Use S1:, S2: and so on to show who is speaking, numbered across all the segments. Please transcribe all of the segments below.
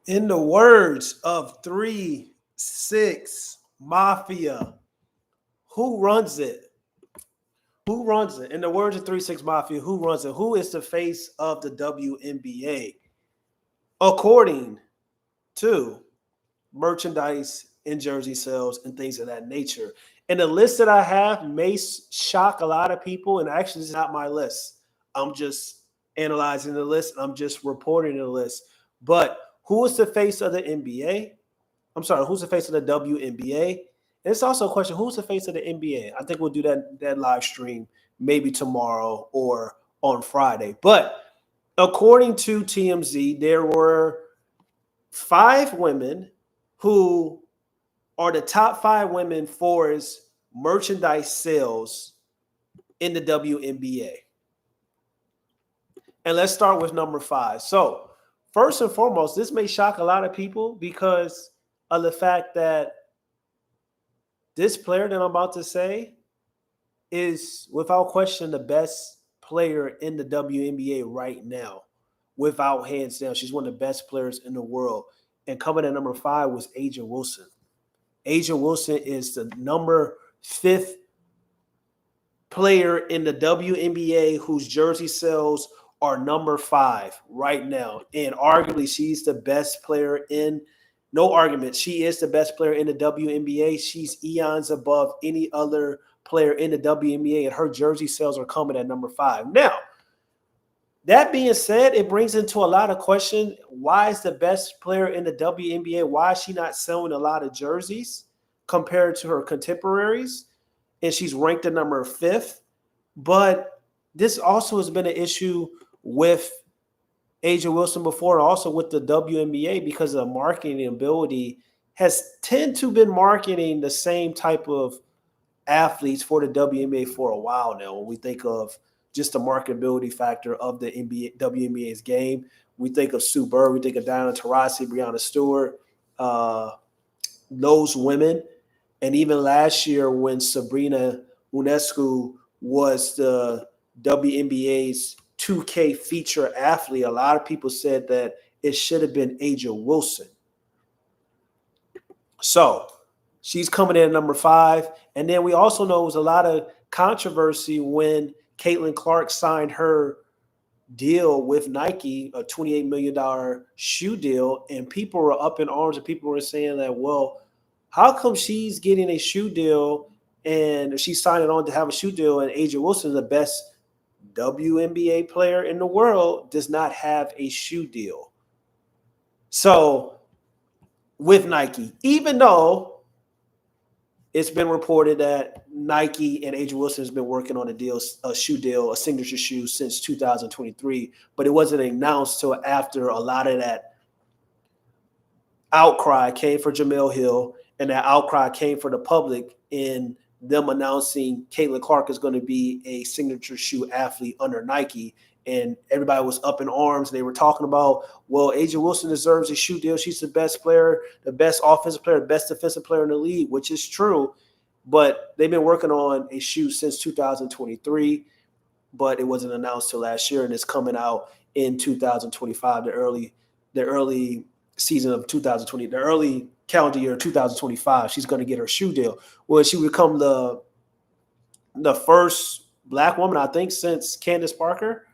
S1: In the words of 3-6 Mafia, who runs it? Who runs it? In the words of 3-6 Mafia, who runs it? Who is the face of the WNBA? According to merchandise and jersey sales and things of that nature. And the list that I have may shock a lot of people, and actually, it's not my list. I'm just analyzing the list. I'm just reporting the list. But who is the face of the NBA? I'm sorry, who's the face of the WNBA? And it's also a question, who's the face of the NBA? I think we'll do that live stream maybe tomorrow or on Friday. But according to TMZ, there were 5 women who are the top 5 women for his merchandise sales in the WNBA. And let's start with number 5. So, first and foremost, this may shock a lot of people because of the fact that this player that I'm about to say is, without question, the best player in the WNBA right now. Without hands down, she's one of the best players in the world. And coming at number 5 was Angel Wilson. Angel Wilson is the number 5th player in the WNBA whose jersey sales are number 5 right now. And arguably, she's the best player in, no argument, she is the best player in the WNBA. She's eons above any other player in the WNBA, and her jersey sales are coming at number 5. Now, that being said, it brings into a lot of question. Why is the best player in the WNBA? Why is she not selling a lot of jerseys compared to her contemporaries? And she's ranked at number 5th. But this also has been an issue with Angel Wilson before, and also with the WNBA, because the marketing ability has tend to been marketing the same type of athletes for the WNBA for a while now. When we think of just the marketability factor of the WNBA's game, we think of Sue Bird, we think of Diana Taurasi, Breanna Stewart, those women. And even last year when Sabrina Ionescu was the WNBA's 2K feature athlete, a lot of people said that it should have been Angel Wilson. So she's coming in at number 5. And then we also know it was a lot of controversy when Caitlinclark signed her deal with Nike, a $28 million shoe deal. And people were up in arms, and people were saying that, well, how come she's getting a shoe deal and she's signing on to have a shoe deal, and Angel Wilson, the best WNBA player in the world, does not have a shoe deal? So with Nike, even though it's been reported that Nike and Angel Wilson has been working on a shoe deal, a signature shoe, since 2023, but it wasn't announced till after a lot of that outcry came for Jamel Hill, and that outcry came for the public in them announcing Caitlinclark is going to be a signature shoe athlete under Nike. And everybody was up in arms. They were talking about, well, Angel Wilson deserves a shoe deal. She's the best player, the best offensive player, the best defensive player in the league, which is true. But they've been working on a shoe since 2023, but it wasn't announced till last year, and it's coming out in 2025, the early season of 2020, the early calendar year 2025. She's going to get her shoe deal. Well, she would become the first Black woman, I think, since Candace Parker.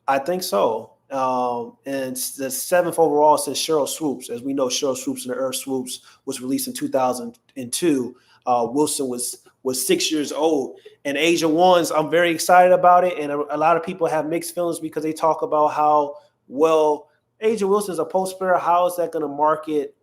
S1: I think so. And the 7th overall since Cheryl Swoops. As we know, Cheryl Swoops and the Earth Swoops was released in 2002. Wilson was 6 years old. And Asia Ones, I'm very excited about it. And a lot of people have mixed feelings because they talk about how, well, Asia Wilson is a post player. How is that going to market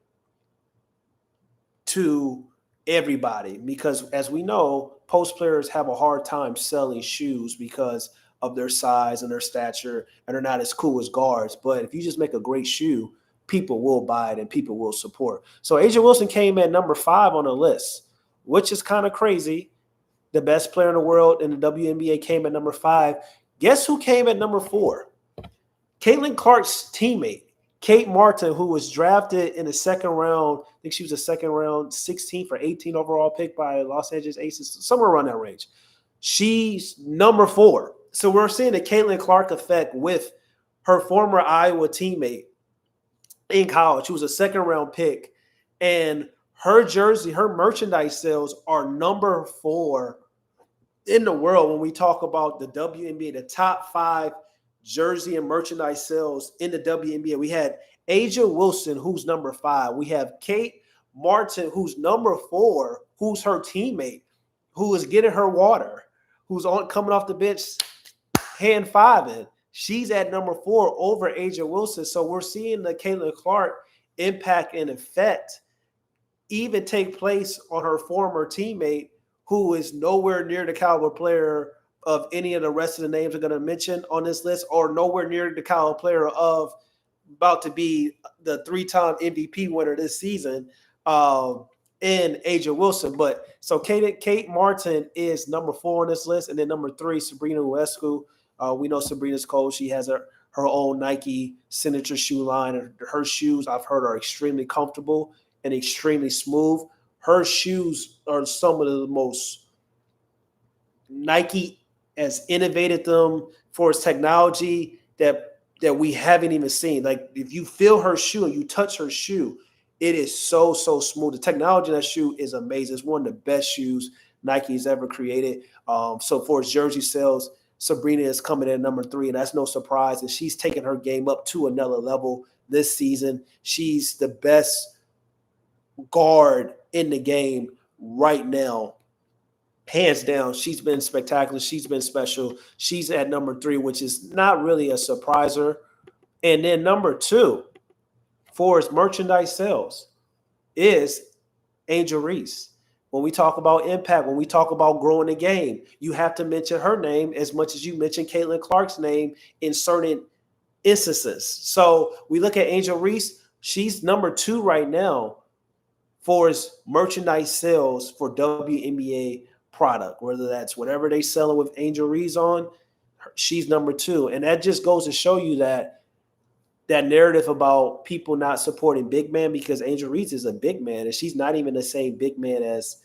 S1: to everybody? Because as we know, post players have a hard time selling shoes because of their size and their stature, and they're not as cool as guards. But if you just make a great shoe, people will buy it and people will support. So Angel Wilson came at number 5 on the list, which is kind of crazy. The best player in the world in the WNBA came at number 5. Guess who came at number 4? Caitlinclark's teammate, Kate Martin, who was drafted in the second round. I think she was a second round 16th or 18th overall pick by Los Angeles Aces, somewhere around that range. She's number 4. So we're seeing the Caitlinclark effect with her former Iowa teammate in college. She was a second-round pick. And her jersey, her merchandise sales are number 4 in the world when we talk about the WNBA, the top 5 jersey and merchandise sales in the WNBA. We had Angel Wilson, who's number 5. We have Kate Martin, who's number 4, who's her teammate, who is getting her water, who's on coming off the bench, hand fiving. She's at number 4 over Angel Wilson. So we're seeing the Caitlin Clark impact and effect even take place on her former teammate, who is nowhere near the caliber player of any of the rest of the names I'm going to mention on this list, or nowhere near the caliber player of about to be the 3-time MVP winner this season in Angel Wilson. But so Kate Martin is number 4 on this list, and then number 3, Sabrina Ionescu. We know Sabrina's coach. She has her own Nike signature shoe line. Her shoes, I've heard, are extremely comfortable and extremely smooth. Her shoes are some of the most Nike has innovated them for its technology that we haven't even seen. Like if you feel her shoe and you touch her shoe, it is so smooth. The technology in that shoe is amazing. It's one of the best shoes Nike's ever created. So for its jersey sales, Sabrina is coming in at number 3, and that's no surprise. And she's taken her game up to another level this season. She's the best guard in the game right now, hands down. She's been spectacular. She's been special. She's at number 3, which is not really a surpriser. And then number 2 for its merchandise sales is Angel Reese. When we talk about impact, when we talk about growing the game, you have to mention her name as much as you mention Caitlin Clark's name in certain instances. So we look at Angel Reese. She's number 2 right now for its merchandise sales for WNBA product, whether that's whatever they selling with Angel Reese on, she's number 2. And that just goes to show you that narrative about people not supporting big man, because Angel Reese is a big man, and she's not even the same big man as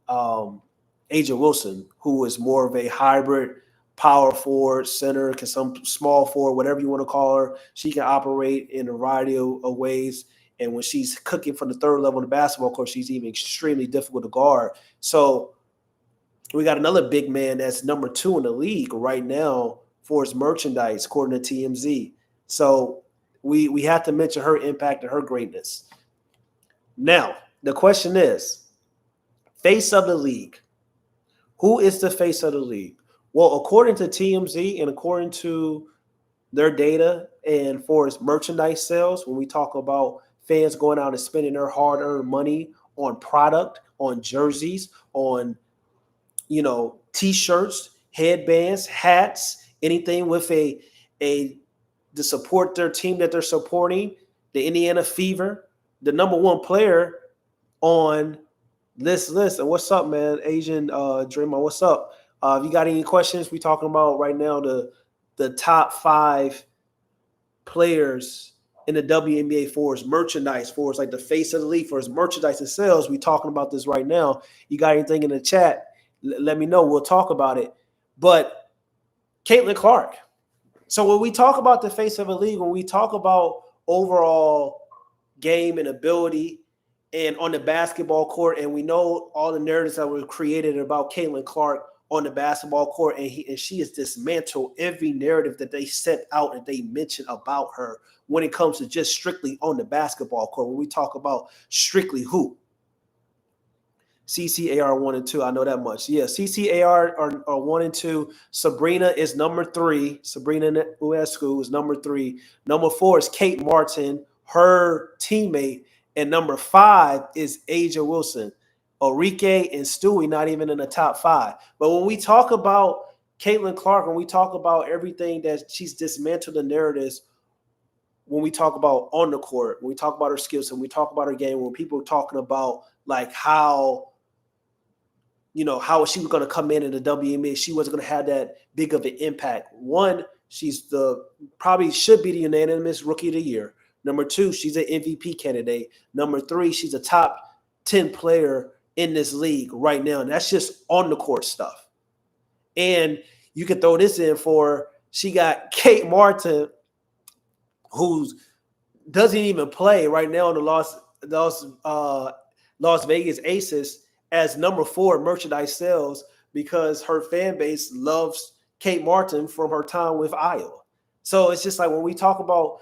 S1: Angel Wilson, who is more of a hybrid power forward, center, some small forward, whatever you want to call her. She can operate in a variety of ways. And when she's cooking from the 3rd level of the basketball court, she's even extremely difficult to guard. So we got another big man that's number 2 in the league right now for his merchandise, according to TMZ. So we have to mention her impact and her greatness. Now, the question is, face of the league. Who is the face of the league? Well, according to TMZ and according to their data and for its merchandise sales, when we talk about fans going out and spending their hard-earned money on product, on jerseys, on T-shirts, headbands, hats, anything with to support their team that they're supporting, the Indiana Fever, the number 1 player on this list. And what's up, man? Asian Dreamer, what's up? If you got any questions, we talking about right now the top 5 players in the WNBA for his merchandise, for his like the face of the league, for his merchandise and sales. We talking about this right now. You got anything in the chat? Let me know. We'll talk about it. But Caitlin Clark. So when we talk about the face of a league, when we talk about overall game and ability and on the basketball court, and we know all the narratives that were created about Caitlin Clark on the basketball court, and she has dismantled every narrative that they set out and they mention about her when it comes to just strictly on the basketball court. When we talk about strictly who? CCAR 1 and 2. I know that much. Yeah, CCAR are 1 and 2. Sabrina is number 3. Sabrina Ionescu is number 3. Number 4 is Kate Martin, her teammate. And number 5 is Angel Wilson. Ulrike and Stewie not even in the top 5. But when we talk about Caitlin Clark, when we talk about everything that she's dismantled the narratives, when we talk about on the court, when we talk about her skills, and we talk about her game, when people are talking about like how she was going to come in the WNBA, she wasn't going to have that big of an impact. 1, she's probably should be the unanimous rookie of the year. Number 2, she's an MVP candidate. Number 3, she's a top 10 player in this league right now. And that's just on the court stuff. And you can throw this in for, she got Kate Martin, who's doesn't even play right now in the Las Vegas Aces as number 4 merchandise sales because her fan base loves Kate Martin from her time with Iowa. So it's just like when we talk about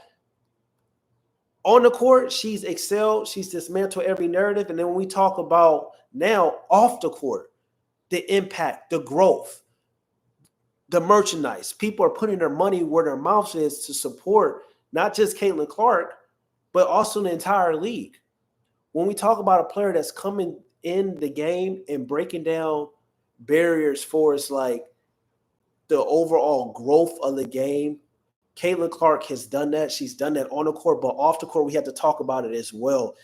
S1: on the court, she's excelled, she's dismantled every narrative. And then when we talk about now off the court, the impact, the growth, the merchandise, people are putting their money where their mouth is to support not just Caitlin Clark, but also the entire league. When we talk about a player that's coming in the game and breaking down barriers for us, like the overall growth of the game, Caitlin Clark has done that. She's done that on the court, but off the court, we have to talk about it as well.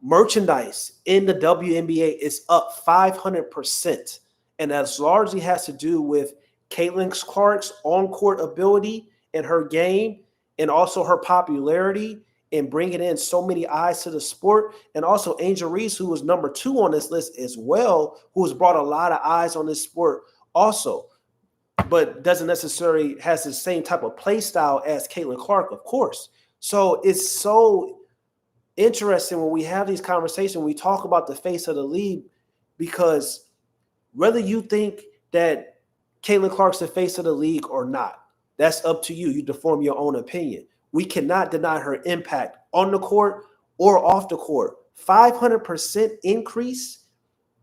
S1: Merchandise in the WNBA is up 500%. And that largely has to do with Caitlin Clark's on-court ability and her game, and also her popularity and bringing in so many eyes to the sport. And also Angel Reese, who was number 2 on this list as well, who has brought a lot of eyes on this sport also, but doesn't necessarily has the same type of play style as Caitlin Clark, of course. So it's so interesting when we have these conversations, we talk about the face of the league, because whether you think that Caitlin Clark's the face of the league or not, that's up to you. You to form your own opinion. We cannot deny her impact on the court or off the court. 500% increase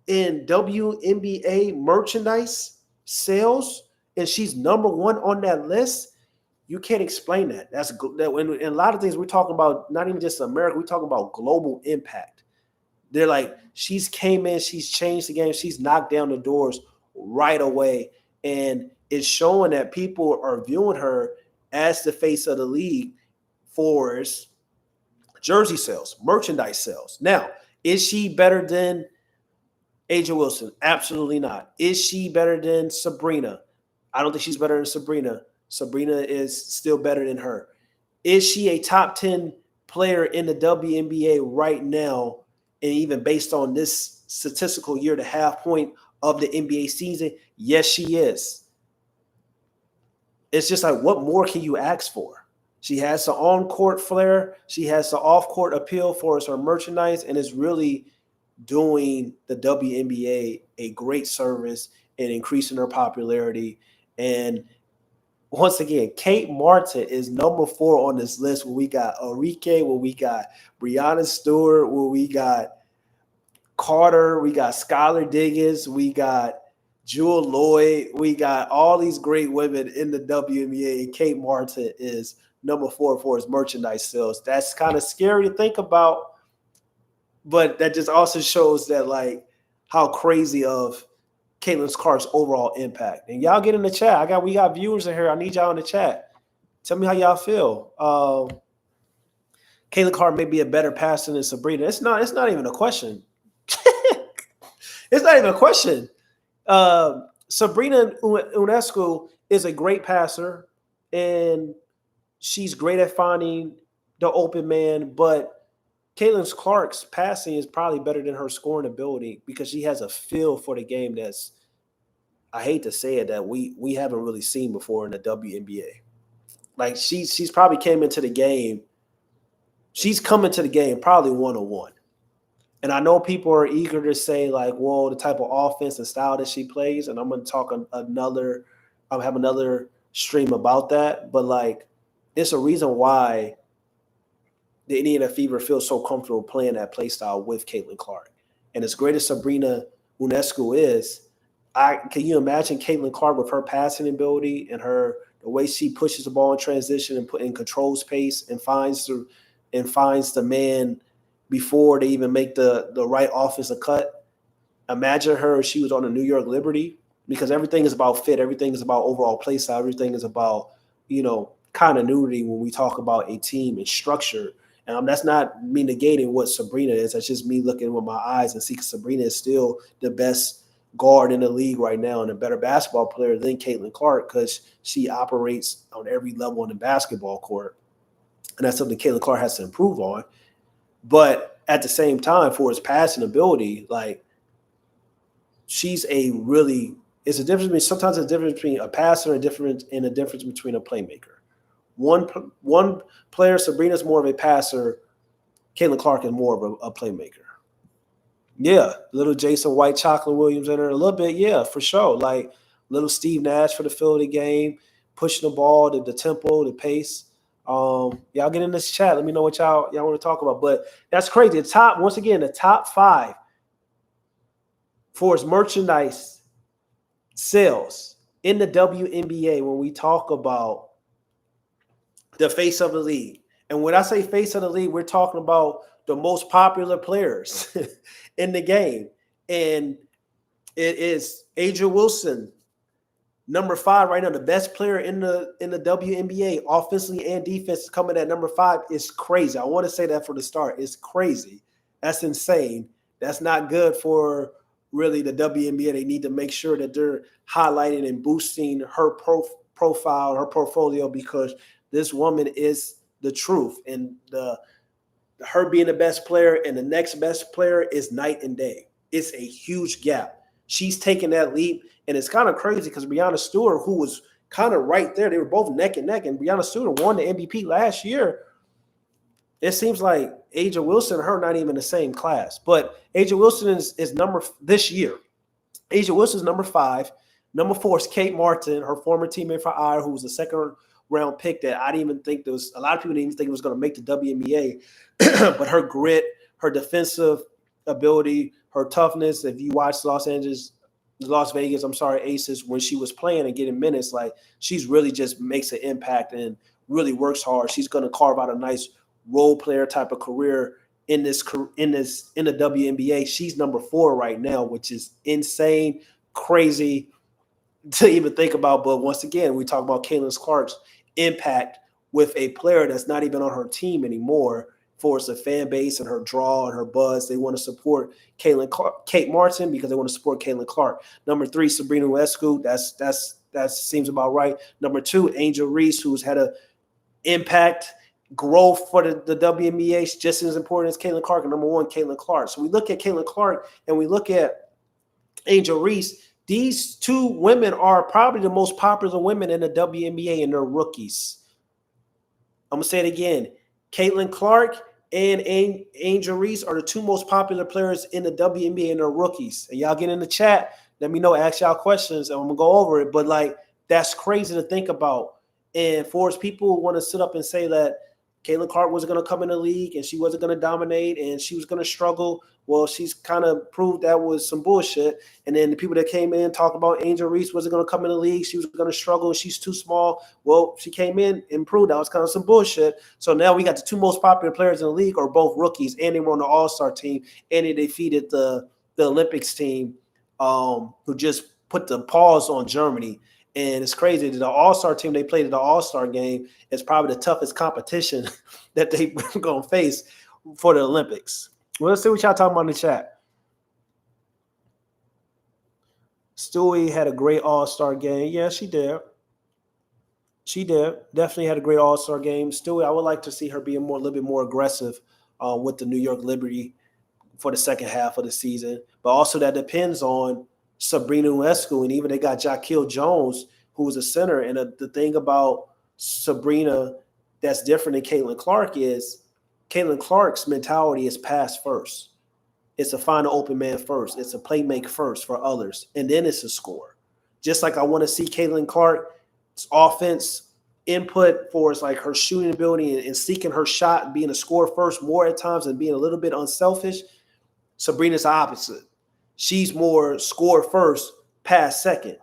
S1: in WNBA merchandise sales, and she's number 1 on that list. You can't explain that. That's that. When a lot of things we're talking about, not even just America, we're talking about global impact. They're like, she's came in, she's changed the game, she's knocked down the doors right away, and it's showing that people are viewing her as the face of the league for jersey sales, merchandise sales. Now, is she better than Angel Wilson? Absolutely not. Is she better than Sabrina? I don't think she's better than Sabrina. Sabrina is still better than her. Is she a top 10 player in the WNBA right now? And even based on this statistical year, the half point of the NBA season, yes, she is. It's just like, what more can you ask for? She has the on-court flair. She has the off-court appeal for her merchandise, and is really doing the WNBA a great service and increasing her popularity. And once again, Kate Martin is number 4 on this list, where we got Enrique, where we got Breanna Stewart, where we got Carter, we got Skylar Diggins, we got Jewel Lloyd, we got all these great women in the WNBA, and Kate Martin is number 4 for his merchandise sales. That's kind of scary to think about, but that just also shows that, like, how crazy of Caitlin Clark's overall impact. And y'all get in the chat. We got viewers in here. I need y'all in the chat. Tell me how y'all feel. Caitlin Clark may be a better passer than Sabrina. It's not even a question. It's not even a question. Sabrina Ionescu is a great passer, and she's great at finding the open man, but Caitlin Clark's passing is probably better than her scoring ability, because she has a feel for the game that's, I hate to say it, that we haven't really seen before in the WNBA. Like, she's probably came into the game. She's coming to the game probably 101. And I know people are eager to say, like, well, the type of offense and style that she plays, and I'm going to talk I'll have another stream about that. But, like, it's a reason why the Indiana Fever feels so comfortable playing that play style with Caitlin Clark. And as great as Sabrina Ionescu is, can you imagine Caitlin Clark with her passing ability and the way she pushes the ball in transition and controls pace and finds the man before they even make the right offensive cut? Imagine her if she was on the New York Liberty, because everything is about fit. Everything is about overall play style. Everything is about, continuity when we talk about a team and structure. And that's not me negating what Sabrina is. That's just me looking with my eyes and see Sabrina is still the best guard in the league right now and a better basketball player than Caitlin Clark, because she operates on every level in the basketball court. And that's something Caitlin Clark has to improve on. But at the same time, for his passing ability, like, it's a difference between a passer and a difference between a playmaker. One player, Sabrina's more of a passer. Caitlin Clark is more of a playmaker. Yeah, little Jason White, Chocolate Williams in there a little bit. Yeah, for sure. Like little Steve Nash for the feel of the game, pushing the ball, the tempo, the pace. Y'all get in this chat. Let me know what y'all want to talk about. But that's crazy. The top 5 for its merchandise sales in the WNBA when we talk about the face of the league. And when I say face of the league, we're talking about the most popular players in the game. And it is Angel Wilson, number 5 right now, the best player in the WNBA, offensively and defense, coming at number 5 is crazy. I want to say that for the start. It's crazy. That's insane. That's not good for really the WNBA. They need to make sure that they're highlighting and boosting her profile, her portfolio, because this woman is the truth. And her being the best player and the next best player is night and day. It's a huge gap. She's taking that leap, and it's kind of crazy because Breanna Stewart, who was kind of right there, they were both neck and neck, and Breanna Stewart won the MVP last year. It seems like Angel Wilson and her not even the same class, but Angel Wilson is number this year. Angel Wilson is number 5. Number 4 is Kate Martin, her former teammate for Iowa, who was a second-round pick that I didn't even think there was – a lot of people didn't even think it was going to make the WNBA. But her grit, her defensive ability, her toughness, if you watch Las Vegas, Aces, when she was playing and getting minutes, like she's really just makes an impact and really works hard. She's going to carve out a nice role player type of career in the WNBA. She's number 4 right now, which is insane, crazy to even think about. But once again, we talk about Caitlin Clark's impact with a player that's not even on her team anymore. For the fan base and her draw and her buzz, they want to support Kate Martin because they want to support Caitlin Clark. Number 3, Sabrina Ionescu. That seems about right. Number 2, Angel Reese, who's had an impact, growth for the WNBA, just as important as Caitlin Clark. And number 1, Caitlin Clark. So we look at Caitlin Clark and we look at Angel Reese. These 2 women are probably the most popular women in the WNBA, and they're rookies. I'm gonna say it again. Caitlin Clark and Angel Reese are the 2 most popular players in the WNBA, and they're rookies. And y'all get in the chat. Let me know, ask y'all questions, and I'm going to go over it. But, like, that's crazy to think about. And for people who want to sit up and say that Caitlin Clark wasn't going to come in the league and she wasn't going to dominate and she was going to struggle, well, she's kind of proved that was some bullshit. And then the people that came in talking about Angel Reese wasn't going to come in the league, she was going to struggle, she's too small. Well, she came in and proved that was kind of some bullshit. So now we got the 2 most popular players in the league are both rookies, and they were on the All-Star team, and they defeated the Olympics team, who just put the pause on Germany. And it's crazy that the All-Star team they played at the All-Star game is probably the toughest competition that they're going to face for the Olympics. Well, let's see what y'all talking about in the chat. Stewie had a great All-Star game. Yeah, she did. She did. Definitely had a great All-Star game. Stewie, I would like to see her be a little bit more aggressive with the New York Liberty for the second half of the season. But also that depends on Sabrina Ionescu, and even they got Jaquil Jones, who was a center. And the thing about Sabrina that's different than Caitlin Clark is Caitlin Clark's mentality is pass first. It's a find an open man first. It's a playmaker first for others, and then it's a score. Just like I want to see Caitlin Clark's offense input for it's like her shooting ability and seeking her shot and being a score first more at times and being a little bit unselfish. Sabrina's the opposite. She's more score first, pass second.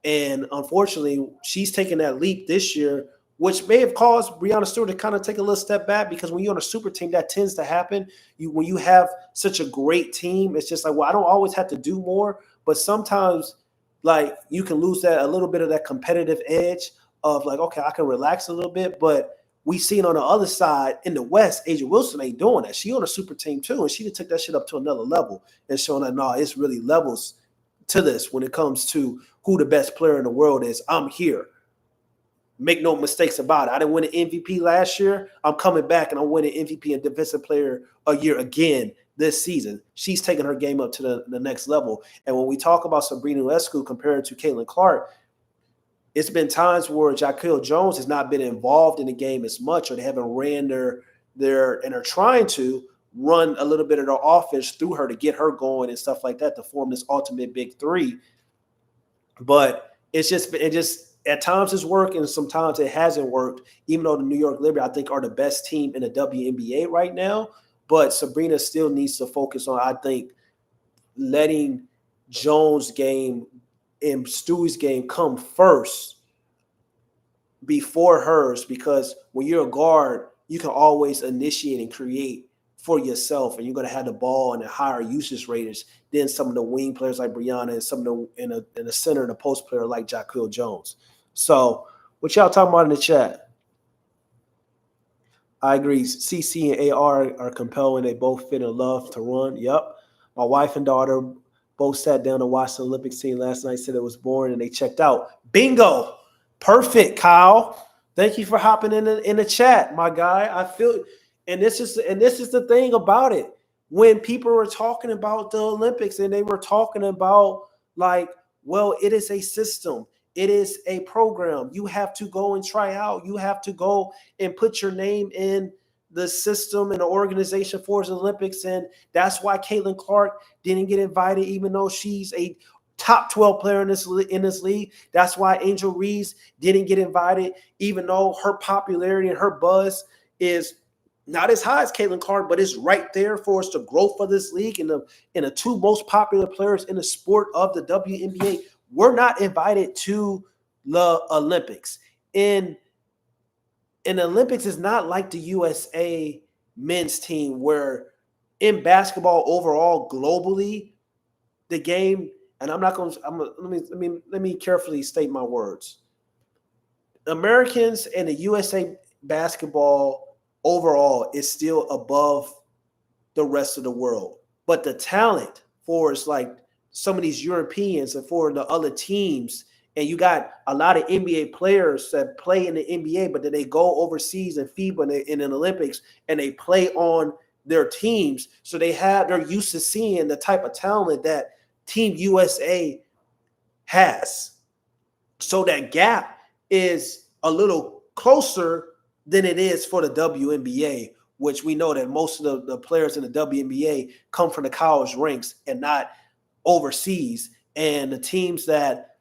S1: And unfortunately, she's taken that leap this year, which may have caused Breanna Stewart to kind of take a little step back, because when you're on a super team, that tends to happen. When you have such a great team, it's just like, well, I don't always have to do more, but sometimes like you can lose that a little bit of that competitive edge of like, okay, I can relax a little bit. But we seen on the other side in the West, Angel Wilson ain't doing that. She on a super team too, and she done took that shit up to another level and showing that, no, it's really levels to this when it comes to who the best player in the world is. I'm here. Make no mistakes about it. I didn't win an MVP last year. I'm coming back and I'm winning MVP and Defensive Player a year again this season. She's taking her game up to the next level. And when we talk about Sabrina Ionescu compared to Caitlin Clark, it's been times where Jaquil Jones has not been involved in the game as much, or they haven't ran their and are trying to run a little bit of their offense through her to get her going and stuff like that to form this ultimate big three. But it just at times it's worked and sometimes it hasn't worked, even though the New York Liberty, I think, are the best team in the WNBA right now. But Sabrina still needs to focus on, I think, letting Jones' game and Stewie's game come first before hers, because when you're a guard, you can always initiate and create for yourself, and you're going to have the ball and a higher usage rates than some of the wing players like Brianna and some of the in the center and the post player like Jaquil Jones. So, what y'all talking about in the chat? I agree. CC and AR are compelling. They both fit in love to run. Yep. My wife and daughter both sat down to watch the Olympics team last night, said it was boring, and they checked out. Bingo. Perfect, Kyle. Thank you for hopping in the chat, my guy. I feel, and this is the thing about it. When people were talking about the Olympics and they were talking about, like, well, it is a system. It is a program. You have to go and try out. You have to go and put your name in the system and the organization for the Olympics. And that's why Caitlin Clark didn't get invited, even though she's a top 12 player in this league. That's why Angel Reese didn't get invited, even though her popularity and her buzz is not as high as Caitlin Clark, but it's right there for us to grow for this league. And the two most popular players in the sport of the WNBA were not invited to the Olympics. And the Olympics is not like the USA men's team, where in basketball overall globally, the game, and I'm not going to, let me carefully state my words. Americans and the USA basketball overall is still above the rest of the world. But the talent for us, like some of these Europeans and for the other teams, and you got a lot of NBA players that play in the NBA, but then they go overseas and FIBA in the Olympics, and they play on their teams. So they're used to seeing the type of talent that Team USA has. So that gap is a little closer than it is for the WNBA, which we know that most of the players in the WNBA come from the college ranks and not overseas. And the teams that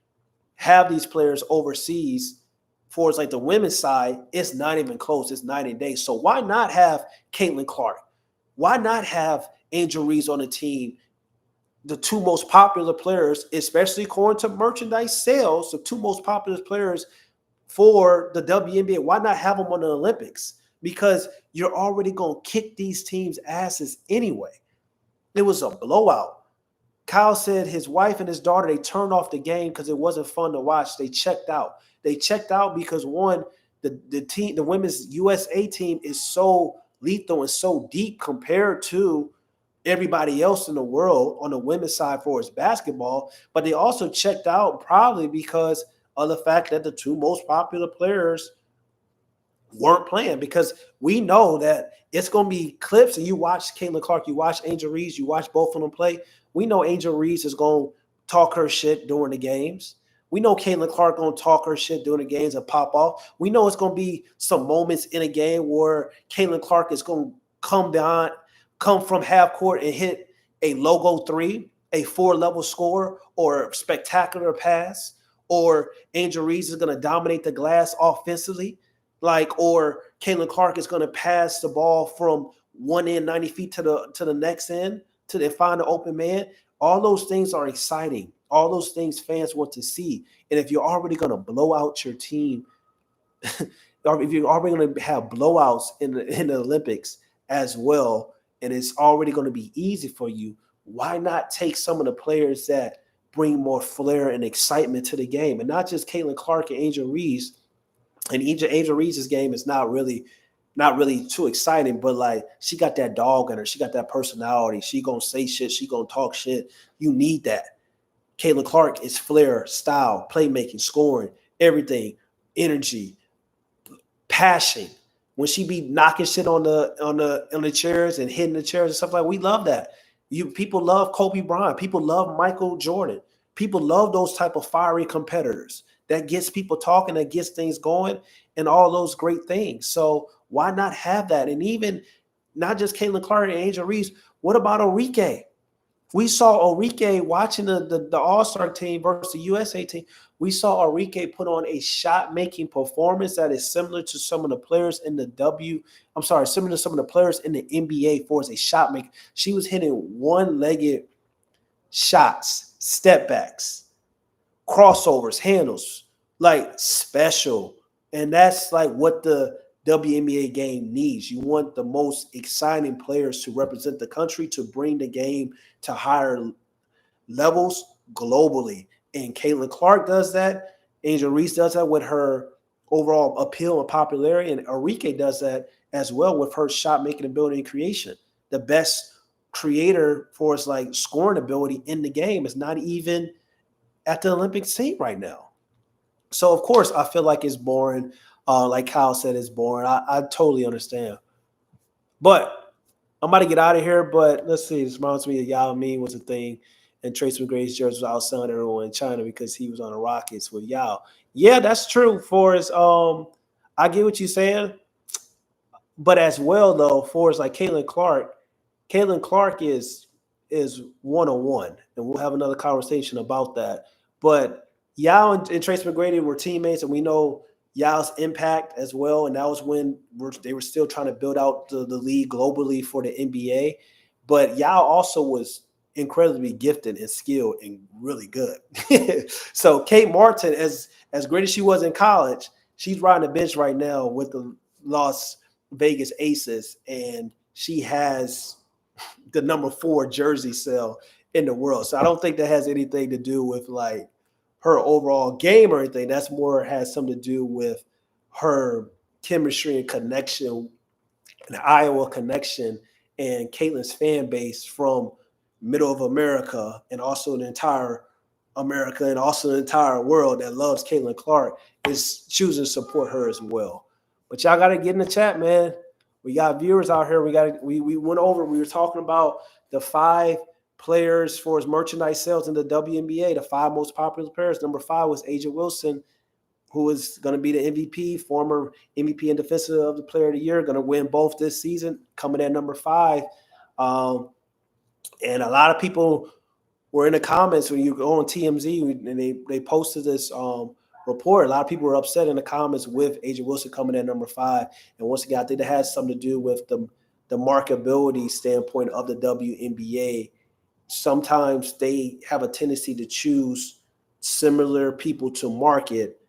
S1: have these players overseas, for it's like the women's side, it's not even close. It's 90 days. So why not have Caitlin Clark? Why not have Angel Reese on the team? The two most popular players, especially according to merchandise sales, the two most popular players for the WNBA, why not have them on the Olympics? Because you're already going to kick these teams' asses anyway. It was a blowout. Kyle said his wife and his daughter, they turned off the game because it wasn't fun to watch. They checked out. They checked out because, one, the women's USA team is so lethal and so deep compared to everybody else in the world on the women's side for its basketball. But they also checked out probably because of the fact that the two most popular players weren't playing, because we know that it's going to be clips, and you watch Caitlin Clark, you watch Angel Reese, you watch both of them play. We know Angel Reese is going to talk her shit during the games. We know Caitlin Clark going to talk her shit during the games and pop off. We know it's going to be some moments in a game where Caitlin Clark is going to come from half court and hit a logo three, a 4-level score, or a spectacular pass, or Angel Reese is going to dominate the glass offensively, or Caitlin Clark is going to pass the ball from one end 90 feet to the next end to they find an open man. All those things are exciting. All those things fans want to see. And if you're already going to blow out your team, or if you're already going to have blowouts in the Olympics as well, and it's already going to be easy for you, why not take some of the players that bring more flair and excitement to the game? And not just Caitlin Clark and Angel Reese. And Angel Reese's game is not really too exciting, but she got that dog in her. She got that personality. She gonna say shit. She gonna talk shit. You need that. Caitlin Clark is flair, style, playmaking, scoring, everything, energy, passion. When she be knocking shit on the chairs and hitting the chairs and stuff we love that. People love Kobe Bryant. People love Michael Jordan. People love those type of fiery competitors. that gets people talking, that gets things going, and all those great things. So why not have that? And even not just Caitlin Clark and Angel Reese, what about Enrique? We saw Enrique watching the All-Star team versus the USA team. We saw Enrique put on a shot-making performance that is similar to some of the players in similar to some of the players in the NBA for as a shot maker. She was hitting one-legged shots, step backs, crossovers, handles, like special. And that's like what the WNBA game needs. You want the most exciting players to represent the country, to bring the game to higher levels globally. And Caitlin Clark does that. Angel Reese does that with her overall appeal and popularity. And Enrique does that as well with her shot making ability and creation. The best creator for its like scoring ability in the game is not even at the Olympic team right now. So of course I feel like it's boring. Like Kyle said, it's boring. I totally understand. But I'm about to get out of here. But let's see. This reminds me of Yao Ming was a thing, and Trace McGrady's jersey was outselling everyone in China because he was on the Rockets with Yao. Yeah, that's true. For I get what you're saying. But as well though, for like Caitlin Clark is 101, and we'll have another conversation about that. But Yao and Trace McGrady were teammates, and we know Yao's impact as well. And that was when they were still trying to build out the league globally for the NBA. But Yao also was incredibly gifted and skilled and really good. So Kate Martin, as great as she was in college, she's riding the bench right now with the Las Vegas Aces, and she has the number 4 jersey sale in the world. So I don't think that has anything to do with like her overall game or anything. That's more has something to do with her chemistry and connection, and the Iowa connection, and Caitlin's fan base from middle of America, and also the entire America, and also the entire world that loves Caitlin Clark is choosing to support her as well. But y'all got to get in the chat, man. We got viewers out here. We went over. We were talking about the 5 players for his merchandise sales in the WNBA. The 5 most popular players. Number 5 was Angel Wilson, who is going to be the MVP, former MVP and Defensive of the Player of the Year, going to win both this season, coming at number 5. And a lot of people were in the comments when you go on TMZ, and they posted this report. A lot of people were upset in the comments with Angel Wilson coming in number 5. And once again, I think it has something to do with the marketability standpoint of the WNBA. Sometimes they have a tendency to choose similar people to market.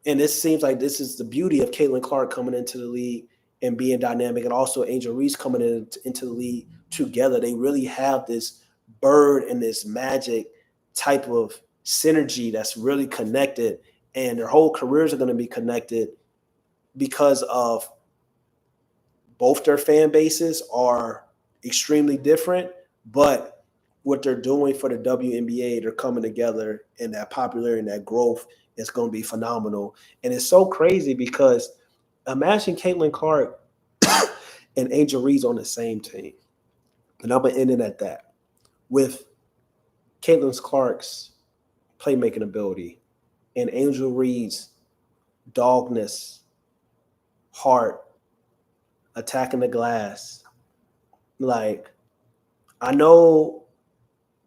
S1: And it seems like this is the beauty of Caitlin Clark coming into the league and being dynamic, and also Angel Reese coming into the league together. They really have this bird and this magic type of synergy that's really connected, and their whole careers are going to be connected because of both their fan bases are extremely different, but what they're doing for the WNBA, they're coming together, and that popularity and that growth is going to be phenomenal. And it's so crazy because imagine Caitlin Clark and Angel Reese on the same team. And I'm going to end it at that. With Caitlin Clark's playmaking ability and Angel Reese's dogness, heart, attacking the glass. Like, I know,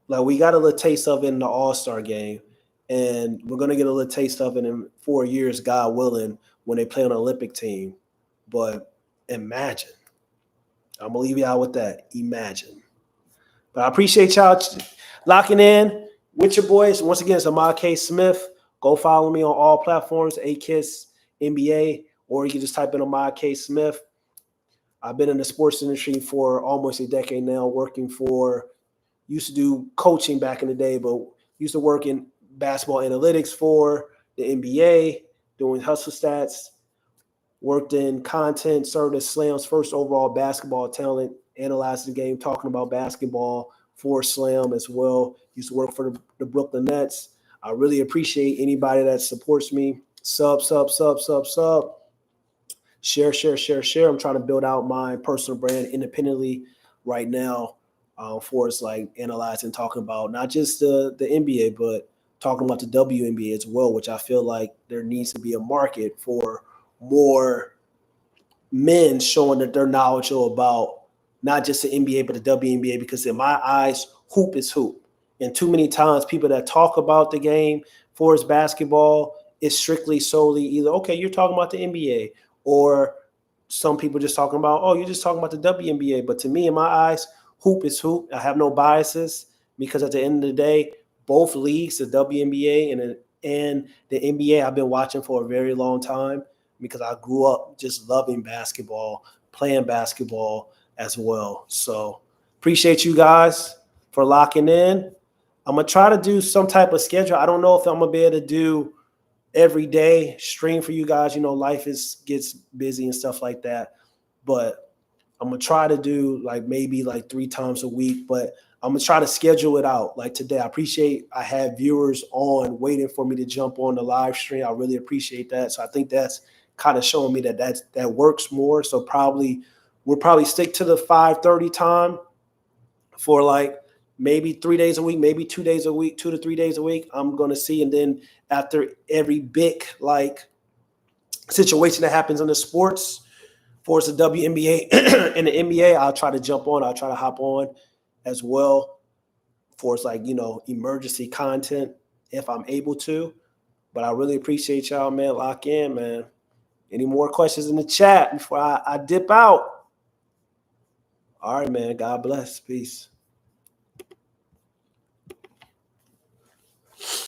S1: like, we got a little taste of it in the All-Star game, and we're going to get a little taste of it in 4 years, God willing, when they play on an Olympic team. But imagine. I'm going to leave y'all with that. Imagine. But I appreciate y'all locking in with your boys. Once again, it's Ahmad K. Smith. Go follow me on all platforms, AKISS NBA, or you can just type in Ahmad K. Smith. I've been in the sports industry for almost a decade now, used to do coaching back in the day, but used to work in basketball analytics for the NBA, doing hustle stats, worked in content, served as Slam's first overall basketball talent, analyzed the game, talking about basketball for Slam as well. Used to work for the Brooklyn Nets. I really appreciate anybody that supports me. Sub. Share. I'm trying to build out my personal brand independently right now for us, like analyzing, talking about not just the NBA, but talking about the WNBA as well, which I feel like there needs to be a market for more men showing that they're knowledgeable about not just the NBA but the WNBA, because in my eyes, hoop is hoop. And too many times people that talk about the game for its basketball is strictly solely either, okay, you're talking about the NBA, or some people just talking about, oh, you're just talking about the WNBA. But to me, in my eyes, hoop is hoop. I have no biases, because at the end of the day, both leagues, the WNBA and the NBA, I've been watching for a very long time, because I grew up just loving basketball, playing basketball as well. So appreciate you guys for locking in. I'm going to try to do some type of schedule. I don't know if I'm going to be able to do every day stream for you guys. Life gets busy and stuff like that. But I'm going to try to do maybe 3 times a week, but I'm going to try to schedule it out. Like today, I had viewers on waiting for me to jump on the live stream. I really appreciate that. So I think that's kind of showing me that works more. So we'll probably stick to the 5:30 time for maybe 3 days a week, maybe 2 days a week, 2 to 3 days a week. I'm going to see. And then after every big situation that happens in the sports, for the WNBA and the NBA, I'll try to jump on. I'll try to hop on as well for emergency content if I'm able to. But I really appreciate y'all, man. Lock in, man. Any more questions in the chat before I dip out? All right, man. God bless. Peace.